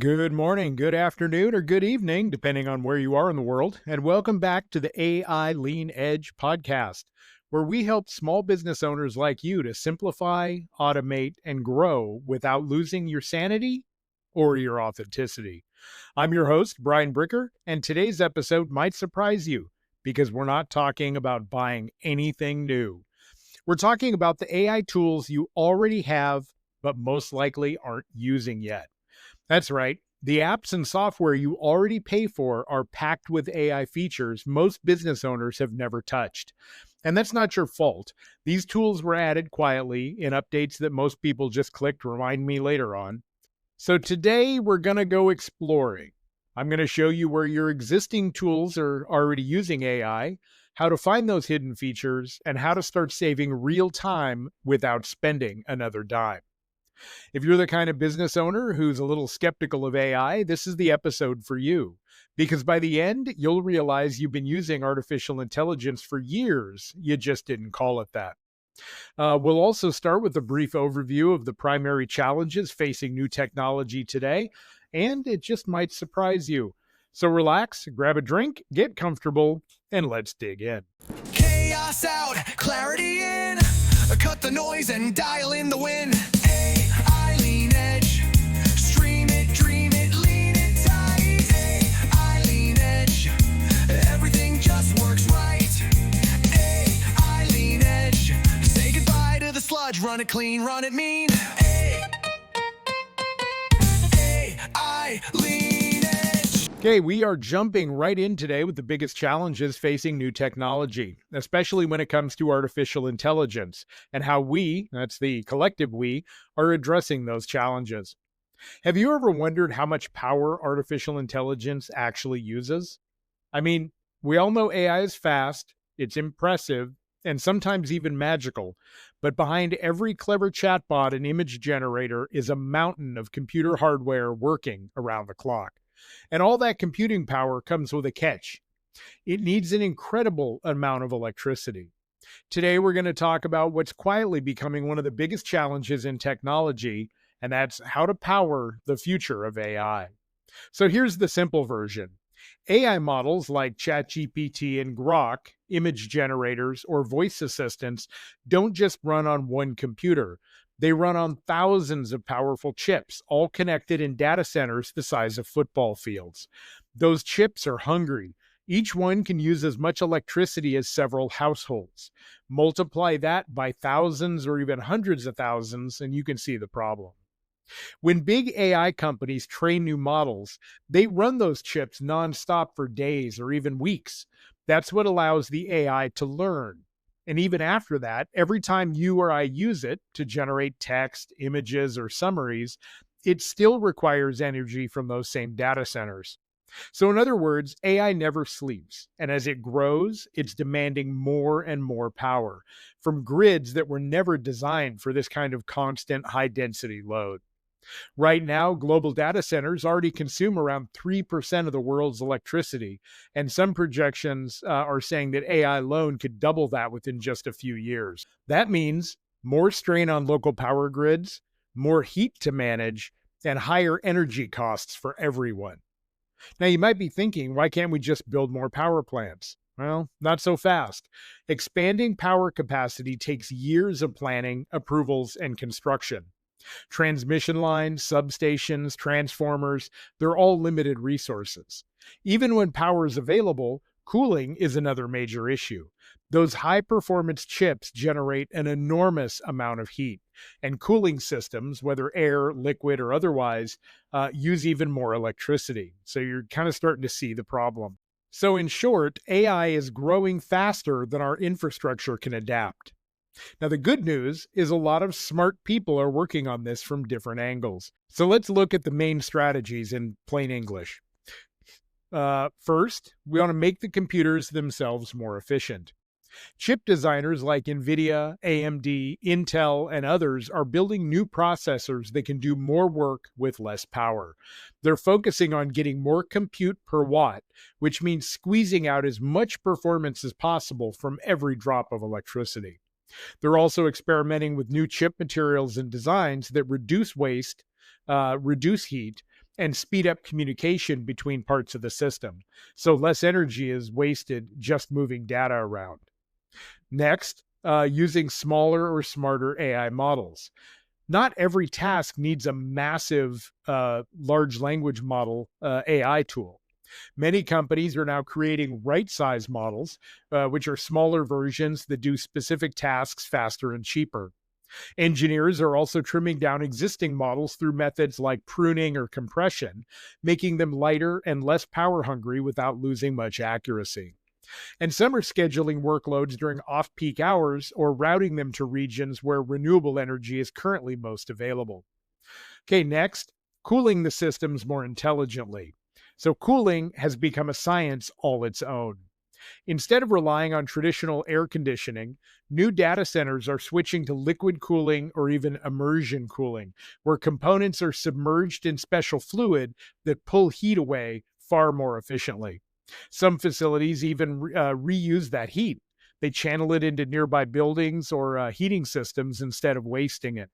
Good morning, good afternoon, or good evening, depending on where you are in the world. And welcome back to the AI Lean Edge podcast, where we help small business owners like you to simplify, automate, and grow without losing your sanity or your authenticity. I'm your host, Brian Bricker, and today's episode might surprise you because we're not talking about buying anything new. We're talking about the AI tools you already have, but most likely aren't using yet. That's right. The apps and software you already pay for are packed with AI features most business owners have never touched. And that's not your fault. These tools were added quietly in updates that most people just clicked remind me later on. So today we're going to go exploring. I'm going to show you where your existing tools are already using AI, how to find those hidden features, and how to start saving real time without spending another dime. If you're the kind of business owner who's a little skeptical of AI, this is the episode for you. Because by the end, you'll realize you've been using artificial intelligence for years. You just didn't call it that. We'll also start with a brief overview of the primary challenges facing new technology today, and it just might surprise you. So relax, grab a drink, get comfortable, and let's dig in. Chaos out, clarity in. Cut the noise and dial in the win. Lean edge. Stream it, dream it, lean it tight. Lean edge. Everything just works right. Lean edge. Say goodbye to the sludge. Run it clean, run it mean. Lean edge. Okay, we are jumping right in today with the biggest challenges facing new technology, especially when it comes to artificial intelligence and how we, that's the collective we, are addressing those challenges. Have you ever wondered how much power artificial intelligence actually uses? I mean, we all know AI is fast, it's impressive, and sometimes even magical, but behind every clever chatbot and image generator is a mountain of computer hardware working around the clock. And all that computing power comes with a catch. It needs an incredible amount of electricity. Today, we're going to talk about what's quietly becoming one of the biggest challenges in technology, and that's how to power the future of AI. So here's the simple version. AI models like ChatGPT and Grok, image generators, or voice assistants don't just run on one computer. They run on thousands of powerful chips, all connected in data centers the size of football fields. Those chips are hungry. Each one can use as much electricity as several households. Multiply that by thousands or even hundreds of thousands, and you can see the problem. When big AI companies train new models, they run those chips nonstop for days or even weeks. That's what allows the AI to learn. And even after that, every time you or I use it to generate text, images, or summaries, it still requires energy from those same data centers. So in other words, AI never sleeps. And as it grows, it's demanding more and more power from grids that were never designed for this kind of constant high-density load. Right now, global data centers already consume around 3% of the world's electricity, and some projections are saying that AI alone could double that within just a few years. That means more strain on local power grids, more heat to manage, and higher energy costs for everyone. Now, you might be thinking, why can't we just build more power plants? Well, not so fast. Expanding power capacity takes years of planning, approvals, and construction. Transmission lines, substations, transformers, they're all limited resources. Even when power is available, cooling is another major issue. Those high-performance chips generate an enormous amount of heat, and cooling systems, whether air, liquid, or otherwise, use even more electricity. So you're kind of starting to see the problem. So in short, AI is growing faster than our infrastructure can adapt. Now, the good news is a lot of smart people are working on this from different angles. So let's look at the main strategies in plain English. First, we want to make the computers themselves more efficient. Chip designers like NVIDIA, AMD, Intel, and others are building new processors that can do more work with less power. They're focusing on getting more compute per watt, which means squeezing out as much performance as possible from every drop of electricity. They're also experimenting with new chip materials and designs that reduce waste, reduce heat, and speed up communication between parts of the system, so less energy is wasted just moving data around. Next, using smaller or smarter AI models. Not every task needs a massive large language model AI tool. Many companies are now creating right size models, which are smaller versions that do specific tasks faster and cheaper. Engineers are also trimming down existing models through methods like pruning or compression, making them lighter and less power hungry without losing much accuracy. And some are scheduling workloads during off peak hours or routing them to regions where renewable energy is currently most available. Okay, next, cooling the systems more intelligently. So, cooling has become a science all its own. Instead of relying on traditional air conditioning, new data centers are switching to liquid cooling or even immersion cooling, where components are submerged in special fluid that pull heat away far more efficiently. Some facilities even reuse that heat. They channel it into nearby buildings or heating systems instead of wasting it.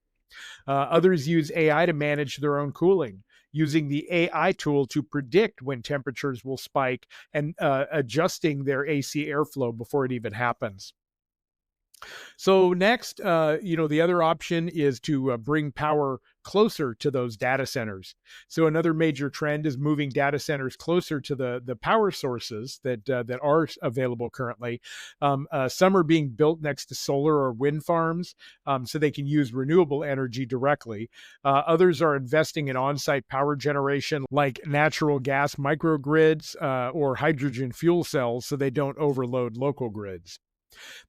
Others use AI to manage their own cooling, using the AI tool to predict when temperatures will spike and adjusting their AC airflow before it even happens. So next, the other option is to bring power closer to those data centers. So another major trend is moving data centers closer to the power sources that are available currently. Some are being built next to solar or wind farms, so they can use renewable energy directly. Others are investing in on-site power generation, like natural gas microgrids or hydrogen fuel cells, so they don't overload local grids.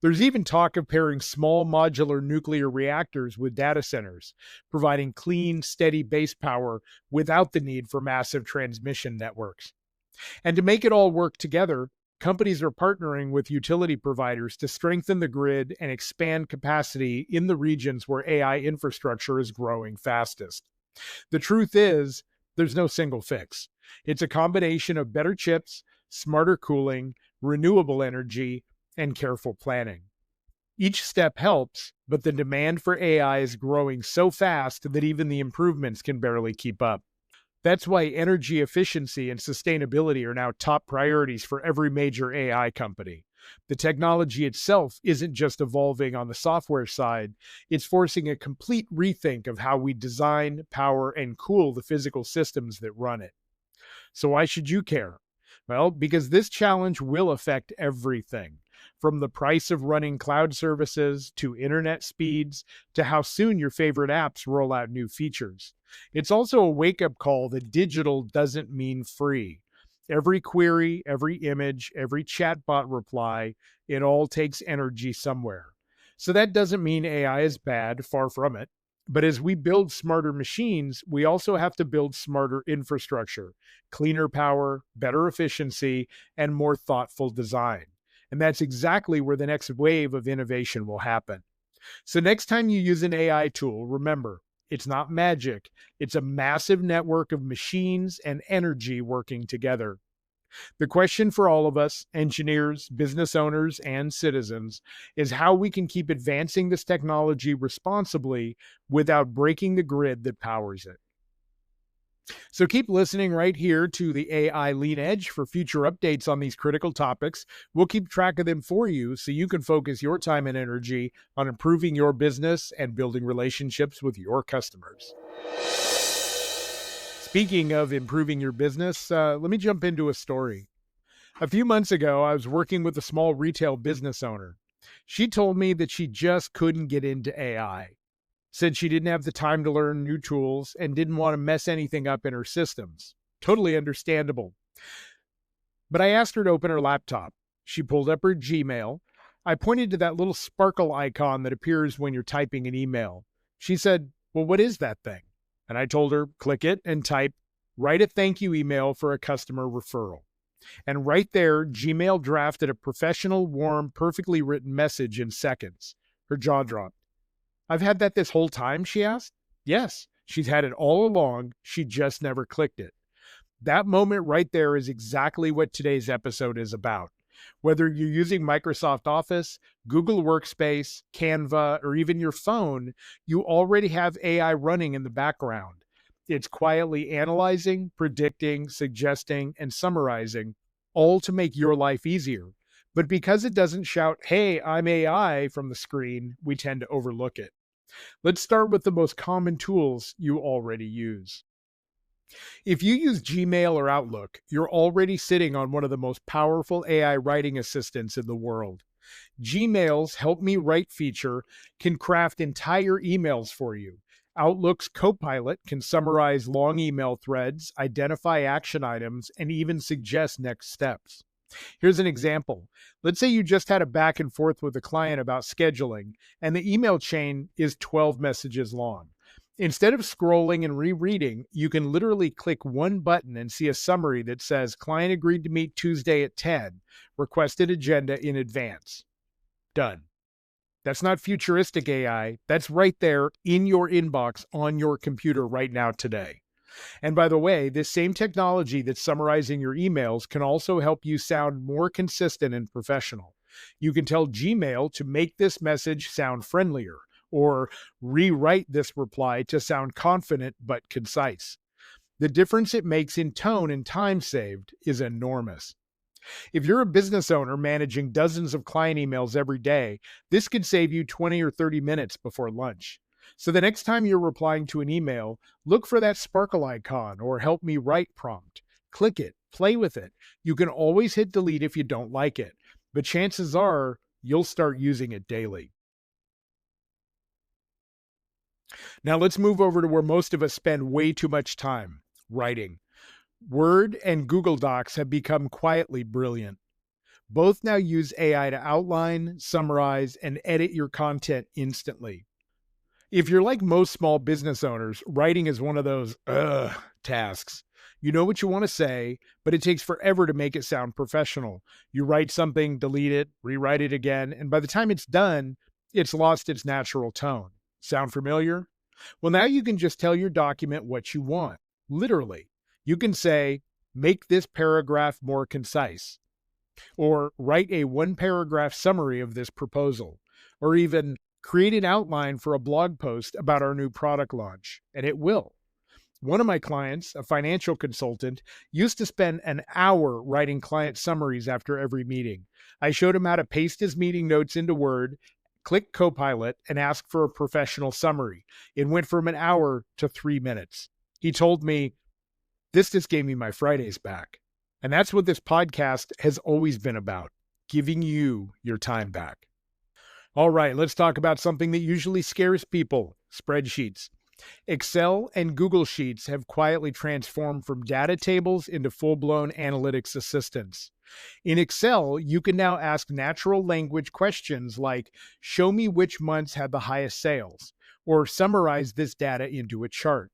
There's even talk of pairing small modular nuclear reactors with data centers, providing clean, steady base power without the need for massive transmission networks. And to make it all work together, companies are partnering with utility providers to strengthen the grid and expand capacity in the regions where AI infrastructure is growing fastest. The truth is, there's no single fix. It's a combination of better chips, smarter cooling, renewable energy, and careful planning. Each step helps, but the demand for AI is growing so fast that even the improvements can barely keep up. That's why energy efficiency and sustainability are now top priorities for every major AI company. The technology itself isn't just evolving on the software side, it's forcing a complete rethink of how we design, power, and cool the physical systems that run it. So, why should you care? Well, because this challenge will affect everything, from the price of running cloud services to internet speeds to how soon your favorite apps roll out new features. It's also a wake up call that digital doesn't mean free. Every query, every image, every chatbot reply, it all takes energy somewhere. So that doesn't mean AI is bad, far from it. But as we build smarter machines, we also have to build smarter infrastructure, cleaner power, better efficiency, and more thoughtful design. And that's exactly where the next wave of innovation will happen. So, next time you use an AI tool, remember, it's not magic, it's a massive network of machines and energy working together. The question for all of us, engineers, business owners, and citizens, is how we can keep advancing this technology responsibly without breaking the grid that powers it. So keep listening right here to the AI Lean Edge for future updates on these critical topics. We'll keep track of them for you so you can focus your time and energy on improving your business and building relationships with your customers. Speaking of improving your business, let me jump into a story. A few months ago, I was working with a small retail business owner. She told me that she just couldn't get into AI. Said she didn't have the time to learn new tools and didn't want to mess anything up in her systems. Totally understandable. But I asked her to open her laptop. She pulled up her Gmail. I pointed to that little sparkle icon that appears when you're typing an email. She said, "Well, what is that thing?" And I told her, click it and type, "Write a thank you email for a customer referral." And right there, Gmail drafted a professional, warm, perfectly written message in seconds. Her jaw dropped. "I've had that this whole time?" she asked. Yes, she's had it all along. She just never clicked it. That moment right there is exactly what today's episode is about. Whether you're using Microsoft Office, Google Workspace, Canva, or even your phone, you already have AI running in the background. It's quietly analyzing, predicting, suggesting, and summarizing, all to make your life easier. But because it doesn't shout, "Hey, I'm AI," from the screen, we tend to overlook it. Let's start with the most common tools you already use. If you use Gmail or Outlook, you're already sitting on one of the most powerful AI writing assistants in the world. Gmail's Help Me Write feature can craft entire emails for you. Outlook's Copilot can summarize long email threads, identify action items, and even suggest next steps. Here's an example. Let's say you just had a back and forth with a client about scheduling, and the email chain is 12 messages long. Instead of scrolling and rereading, you can literally click one button and see a summary that says, "Client agreed to meet Tuesday at 10, requested agenda in advance." Done. That's not futuristic AI. That's right there in your inbox on your computer right now today. And by the way, this same technology that's summarizing your emails can also help you sound more consistent and professional. You can tell Gmail to make this message sound friendlier, or rewrite this reply to sound confident but concise. The difference it makes in tone and time saved is enormous. If you're a business owner managing dozens of client emails every day, this could save you 20 or 30 minutes before lunch. So the next time you're replying to an email, look for that sparkle icon or help me write prompt. Click it, play with it. You can always hit delete if you don't like it, but chances are you'll start using it daily. Now let's move over to where most of us spend way too much time: writing. Word and Google Docs have become quietly brilliant. Both now use AI to outline, summarize, and edit your content instantly. If you're like most small business owners, writing is one of those tasks. You know what you want to say, but it takes forever to make it sound professional. You write something, delete it, rewrite it again, and by the time it's done, it's lost its natural tone. Sound familiar? Well, now you can just tell your document what you want. Literally. You can say, "Make this paragraph more concise," or "Write a one-paragraph summary of this proposal," or even "Create an outline for a blog post about our new product launch," and it will. One of my clients, a financial consultant, used to spend an hour writing client summaries after every meeting. I showed him how to paste his meeting notes into Word, click Copilot, and ask for a professional summary. It went from an hour to 3 minutes. He told me, "This just gave me my Fridays back." And that's what this podcast has always been about: giving you your time back. All right, let's talk about something that usually scares people: spreadsheets. Excel and Google Sheets have quietly transformed from data tables into full-blown analytics assistants. In Excel, you can now ask natural language questions like, "Show me which months had the highest sales," or "Summarize this data into a chart."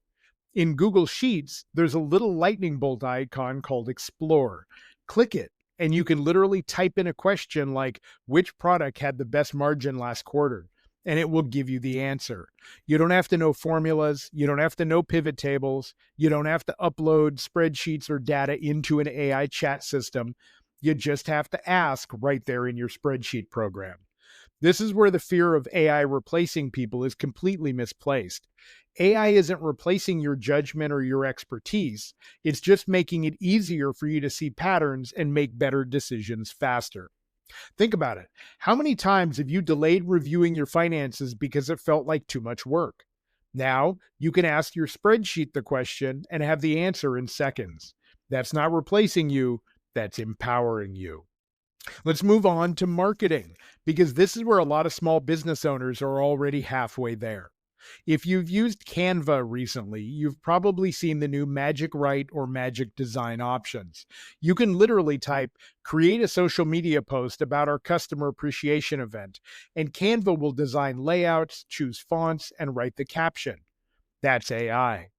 In Google Sheets, there's a little lightning bolt icon called Explore. Click it, and you can literally type in a question like, "Which product had the best margin last quarter?" And it will give you the answer. You don't have to know formulas. You don't have to know pivot tables. You don't have to upload spreadsheets or data into an AI chat system. You just have to ask right there in your spreadsheet program. This is where the fear of AI replacing people is completely misplaced. AI isn't replacing your judgment or your expertise. It's just making it easier for you to see patterns and make better decisions faster. Think about it. How many times have you delayed reviewing your finances because it felt like too much work? Now, you can ask your spreadsheet the question and have the answer in seconds. That's not replacing you, that's empowering you. Let's move on to marketing, because this is where a lot of small business owners are already halfway there. If you've used Canva recently, you've probably seen the new Magic Write or Magic Design options. You can literally type, "Create a social media post about our customer appreciation event," and Canva will design layouts, choose fonts, and write the caption. That's AI.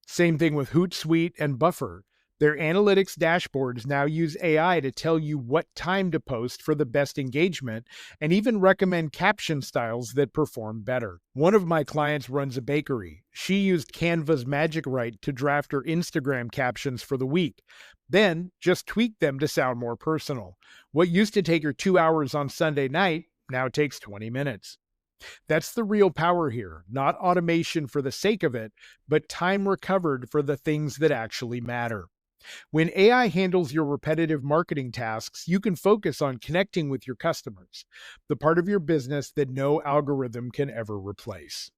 Same thing with Hootsuite and Buffer. Their analytics dashboards now use AI to tell you what time to post for the best engagement and even recommend caption styles that perform better. One of my clients runs a bakery. She used Canva's Magic Write to draft her Instagram captions for the week, then just tweak them to sound more personal. What used to take her 2 hours on Sunday night now takes 20 minutes. That's the real power here, not automation for the sake of it, but time recovered for the things that actually matter. When AI handles your repetitive marketing tasks, you can focus on connecting with your customers, the part of your business that no algorithm can ever replace.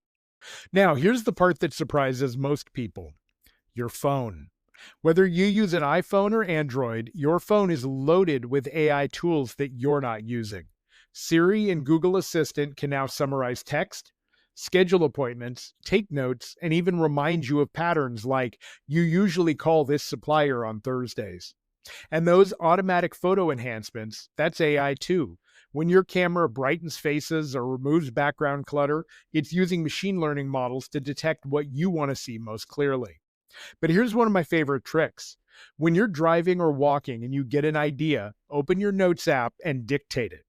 Now, here's the part that surprises most people: your phone. Whether you use an iPhone or Android, your phone is loaded with AI tools that you're not using. Siri and Google Assistant can now summarize text, schedule appointments, take notes, and even remind you of patterns like you usually call this supplier on Thursdays. And those automatic photo enhancements, that's AI too. When your camera brightens faces or removes background clutter, it's using machine learning models to detect what you want to see most clearly. But here's one of my favorite tricks. When you're driving or walking and you get an idea, open your Notes app and dictate it.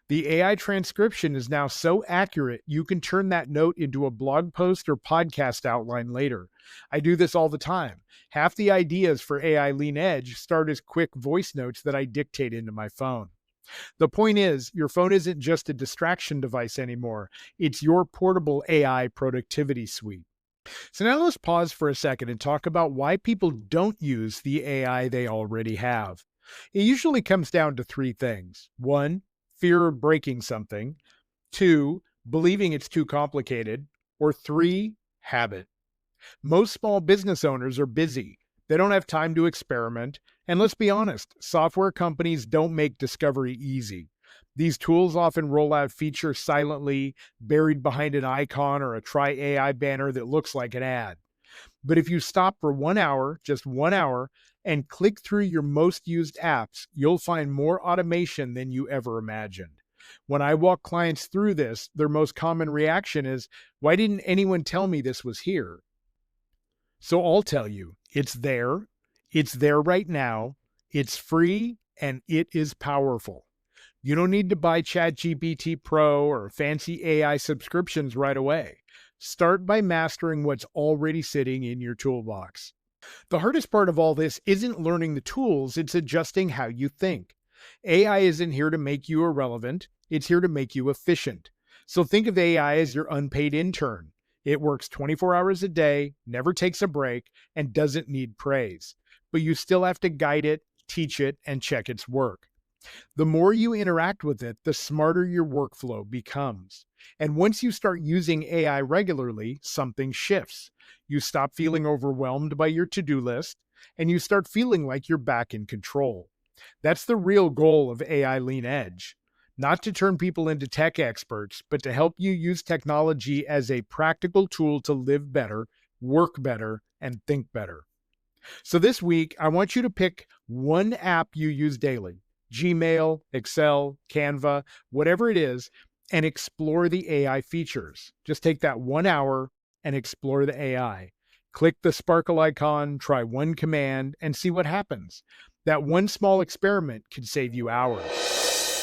The AI transcription is now so accurate, you can turn that note into a blog post or podcast outline later. I do this all the time. Half the ideas for AI Lean Edge start as quick voice notes that I dictate into my phone. The point is, your phone isn't just a distraction device anymore. It's your portable AI productivity suite. So now let's pause for a second and talk about why people don't use the AI they already have. It usually comes down to three things. One, fear of breaking something. Two, believing it's too complicated. Or three, habit. Most small business owners are busy. They don't have time to experiment. And let's be honest, software companies don't make discovery easy. These tools often roll out features silently, buried behind an icon or a try AI banner that looks like an ad. But if you stop for 1 hour, just 1 hour, and click through your most used apps, you'll find more automation than you ever imagined. When I walk clients through this, their most common reaction is, "Why didn't anyone tell me this was here?" So I'll tell you, it's there. It's there right now. It's free and it is powerful. You don't need to buy ChatGPT Pro or fancy AI subscriptions right away. Start by mastering what's already sitting in your toolbox. The hardest part of all this isn't learning the tools, it's adjusting how you think. AI isn't here to make you irrelevant, it's here to make you efficient. So think of AI as your unpaid intern. It works 24 hours a day, never takes a break, and doesn't need praise. But you still have to guide it, teach it, and check its work. The more you interact with it, the smarter your workflow becomes. And once you start using AI regularly, something shifts. You stop feeling overwhelmed by your to-do list, and you start feeling like you're back in control. That's the real goal of AI Lean Edge. Not to turn people into tech experts, but to help you use technology as a practical tool to live better, work better, and think better. So this week, I want you to pick one app you use daily: Gmail, Excel, Canva, whatever it is, and explore the AI features. Just take that 1 hour and explore the AI. Click the sparkle icon, try one command, and see what happens. That one small experiment could save you hours.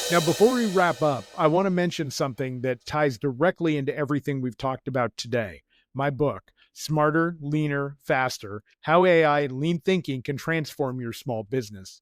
Now, before we wrap up, I want to mention something that ties directly into everything we've talked about today. My book, Smarter, Leaner, Faster: How AI and Lean Thinking Can Transform Your Small Business.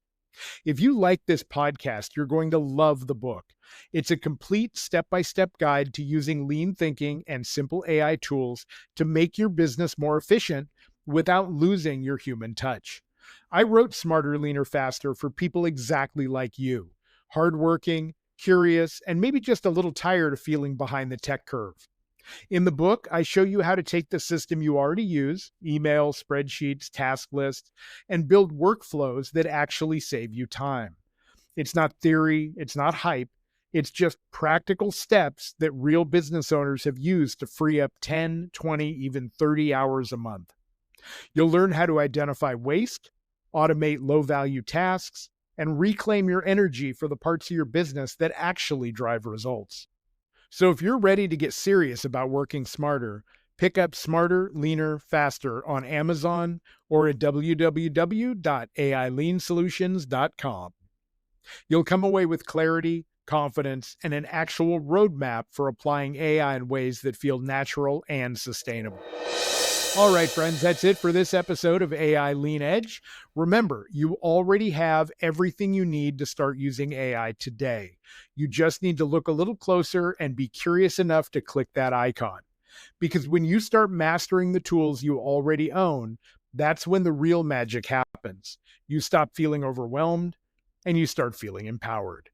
If you like this podcast, you're going to love the book. It's a complete step-by-step guide to using lean thinking and simple AI tools to make your business more efficient without losing your human touch. I wrote Smarter, Leaner, Faster for people exactly like you: hardworking, curious, and maybe just a little tired of feeling behind the tech curve. In the book, I show you how to take the system you already use, email, spreadsheets, task lists, and build workflows that actually save you time. It's not theory, it's not hype, it's just practical steps that real business owners have used to free up 10, 20, even 30 hours a month. You'll learn how to identify waste, automate low-value tasks, and reclaim your energy for the parts of your business that actually drive results. So if you're ready to get serious about working smarter, pick up Smarter, Leaner, Faster on Amazon or at www.aileansolutions.com. You'll come away with clarity, confidence, and an actual roadmap for applying AI in ways that feel natural and sustainable. All right, friends, that's it for this episode of AI Lean Edge. Remember, you already have everything you need to start using AI today. You just need to look a little closer and be curious enough to click that icon. Because when you start mastering the tools you already own, that's when the real magic happens. You stop feeling overwhelmed and you start feeling empowered.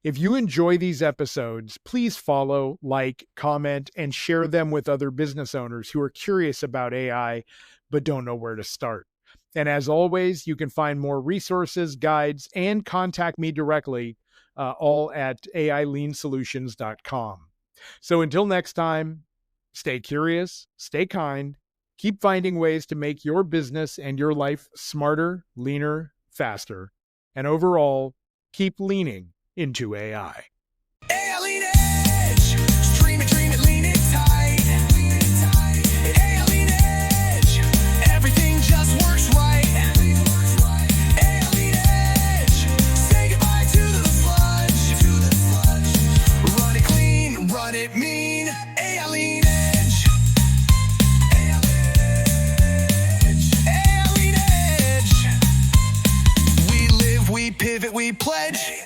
If you enjoy these episodes, please follow, like, comment, and share them with other business owners who are curious about AI but don't know where to start. And as always, you can find more resources, guides, and contact me directly, all at aileansolutions.com. So until next time, stay curious, stay kind, keep finding ways to make your business and your life smarter, leaner, faster, and overall, keep leaning into AI. AI Lean Edge. Stream it, dream it, lean it tight. AI Lean Edge. Everything just works right. AI Lean Edge. Say goodbye to the sludge. Run it clean, run it mean. AI Lean Edge. AI Lean Edge. We live, we pivot, we pledge.